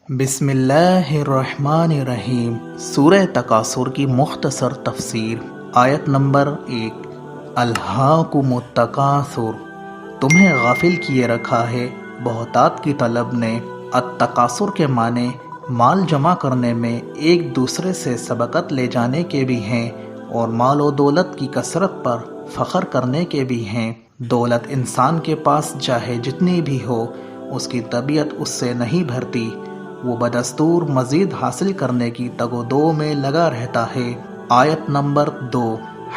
بسم اللہ الرحمن الرحیم۔ سورہ تکاثر کی مختصر تفسیر۔ آیت نمبر 1۔ الہاکم التکاثر، تمہیں غافل کیے رکھا ہے بہتات کی طلب نے۔ التکاثر کے معنی مال جمع کرنے میں ایک دوسرے سے سبقت لے جانے کے بھی ہیں اور مال و دولت کی کثرت پر فخر کرنے کے بھی ہیں۔ دولت انسان کے پاس چاہے جتنی بھی ہو، اس کی طبیعت اس سے نہیں بھرتی، وہ بدستور مزید حاصل کرنے کی تگ و دو میں لگا رہتا ہے۔ آیت نمبر 2۔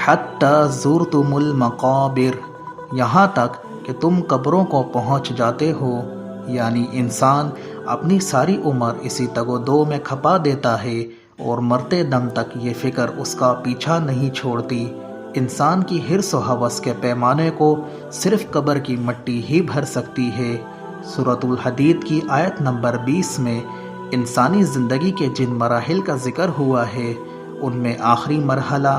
حتی زرتم المقابر، یہاں تک کہ تم قبروں کو پہنچ جاتے ہو، یعنی انسان اپنی ساری عمر اسی تگ و دو میں کھپا دیتا ہے اور مرتے دم تک یہ فکر اس کا پیچھا نہیں چھوڑتی۔ انسان کی حرص و ہوس کے پیمانے کو صرف قبر کی مٹی ہی بھر سکتی ہے۔ سورۃ الحدید کی آیت نمبر 20 میں انسانی زندگی کے جن مراحل کا ذکر ہوا ہے، ان میں آخری مرحلہ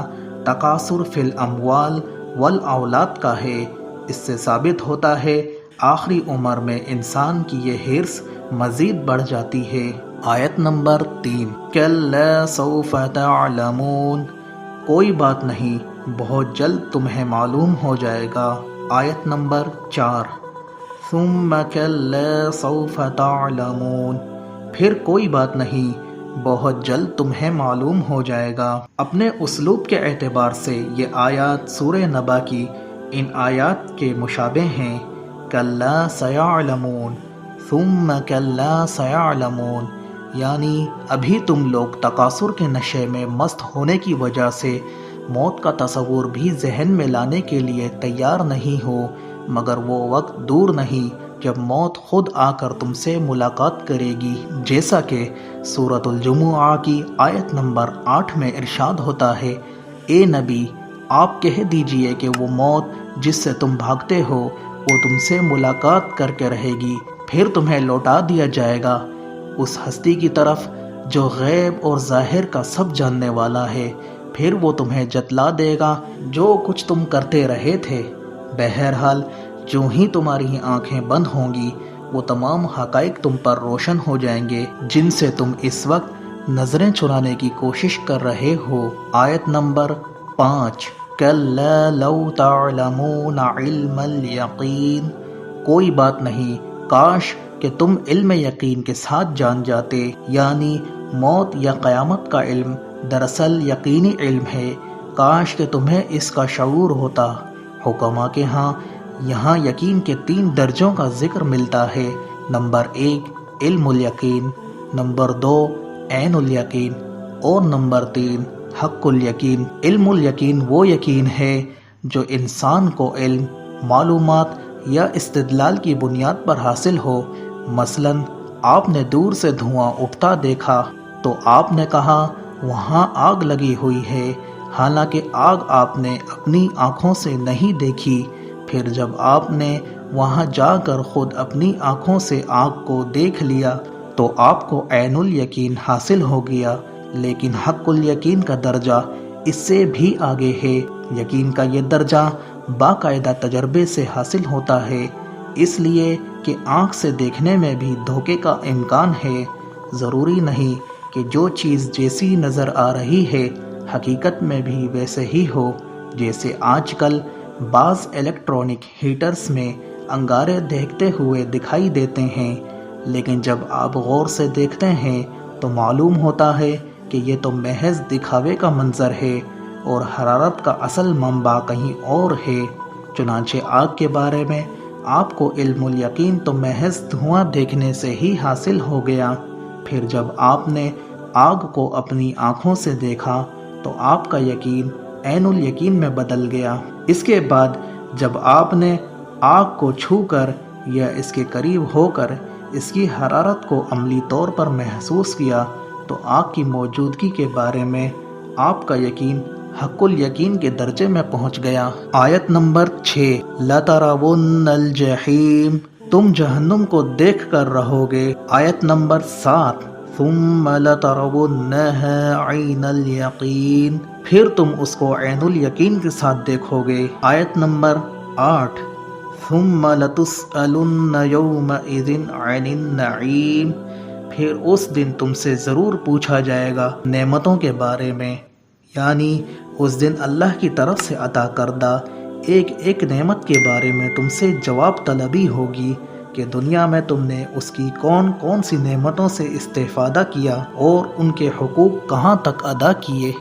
تکاثر فی الاموال والاولاد کا ہے۔ اس سے ثابت ہوتا ہے آخری عمر میں انسان کی یہ حرص مزید بڑھ جاتی ہے۔ آیت نمبر 3۔ کلا سوف تعلمون، کوئی بات نہیں، بہت جلد تمہیں معلوم ہو جائے گا۔ آیت نمبر 4۔ ثم کلا سوف تعلمون، پھر کوئی بات نہیں، بہت جلد تمہیں معلوم ہو جائے گا۔ اپنے اسلوب کے اعتبار سے یہ آیات سورہ نبا کی ان آیات کے مشابہ ہیں۔ کلا سیعلمون، ثم کلا سیعلمون، یعنی ابھی تم لوگ تکاثر کے نشے میں مست ہونے کی وجہ سے موت کا تصور بھی ذہن میں لانے کے لیے تیار نہیں ہو، مگر وہ وقت دور نہیں جب موت خود آ کر تم سے ملاقات کرے گی، جیسا کہ سورۃ الجمعہ کی آیت نمبر 8 میں ارشاد ہوتا ہے، اے نبی آپ کہہ دیجئے کہ وہ موت جس سے تم بھاگتے ہو وہ تم سے ملاقات کر کے رہے گی، پھر تمہیں لوٹا دیا جائے گا اس ہستی کی طرف جو غیب اور ظاہر کا سب جاننے والا ہے، پھر وہ تمہیں جتلا دے گا جو کچھ تم کرتے رہے تھے۔ بہرحال جو ہی تمہاری آنکھیں بند ہوں گی، وہ تمام حقائق تم پر روشن ہو جائیں گے جن سے تم اس وقت نظریں چرانے کی کوشش کر رہے ہو۔ آیت نمبر 5۔ کلا لو تعلمون علم الیقین، کوئی بات نہیں، کاش کہ تم علم یقین کے ساتھ جان جاتے، یعنی موت یا قیامت کا علم دراصل یقینی علم ہے، کاش کہ تمہیں اس کا شعور ہوتا۔ حکماء کے ہاں یہاں یقین کے 3 درجوں کا ذکر ملتا ہے۔ نمبر 1 علم الیقین، نمبر 2 عین الیقین، اور نمبر 3 حق الیقین۔ علم الیقین وہ یقین ہے جو انسان کو علم، معلومات یا استدلال کی بنیاد پر حاصل ہو۔ مثلا آپ نے دور سے دھواں اٹھتا دیکھا تو آپ نے کہا وہاں آگ لگی ہوئی ہے، حالانکہ آگ آپ نے اپنی آنکھوں سے نہیں دیکھی، پھر جب آپ نے وہاں جا کر خود اپنی آنکھوں سے آگ کو دیکھ لیا تو آپ کو عین الیقین حاصل ہو گیا۔ لیکن حق الیقین کا درجہ اس سے بھی آگے ہے۔ یقین کا یہ درجہ باقاعدہ تجربے سے حاصل ہوتا ہے، اس لیے کہ آنکھ سے دیکھنے میں بھی دھوکے کا امکان ہے۔ ضروری نہیں کہ جو چیز جیسی نظر آ رہی ہے حقیقت میں بھی ویسے ہی ہو، جیسے آج کل بعض الیکٹرانک ہیٹرز میں انگارے دیکھتے ہوئے دکھائی دیتے ہیں، لیکن جب آپ غور سے دیکھتے ہیں تو معلوم ہوتا ہے کہ یہ تو محض دکھاوے کا منظر ہے اور حرارت کا اصل منبع کہیں اور ہے۔ چنانچہ آگ کے بارے میں آپ کو علم الیقین تو محض دھواں دیکھنے سے ہی حاصل ہو گیا، پھر جب آپ نے آگ کو اپنی آنکھوں سے دیکھا تو آپ کا یقین عین الیقین میں بدل گیا۔ اس کے بعد جب آپ نے آگ کو چھو کر یا اس کے قریب ہو کر اس کی حرارت کو عملی طور پر محسوس کیا تو آگ کی موجودگی کے بارے میں آپ کا یقین حق الیقین کے درجے میں پہنچ گیا۔ آیت نمبر 6۔ لَتَرَوُنَّ الْجَحِيمَ، تم جہنم کو دیکھ کر رہو گے۔ آیت نمبر 7۔ ثم لَتَرَوُنَّهَا عَيْنَ الْيَقِينِ، پھر تم اس کو عین الیقین کے ساتھ دیکھو گے۔ آیت نمبر 8۔ ثم لَتُسْأَلُنَّ يَوْمَئِذٍ عَنِ النَّعِيمِ، پھر اس دن تم سے ضرور پوچھا جائے گا نعمتوں کے بارے میں، یعنی اس دن اللہ کی طرف سے عطا کردہ ایک ایک نعمت کے بارے میں تم سے جواب طلبی ہوگی کہ دنیا میں تم نے اس کی کون کون سی نعمتوں سے استفادہ کیا اور ان کے حقوق کہاں تک ادا کیے۔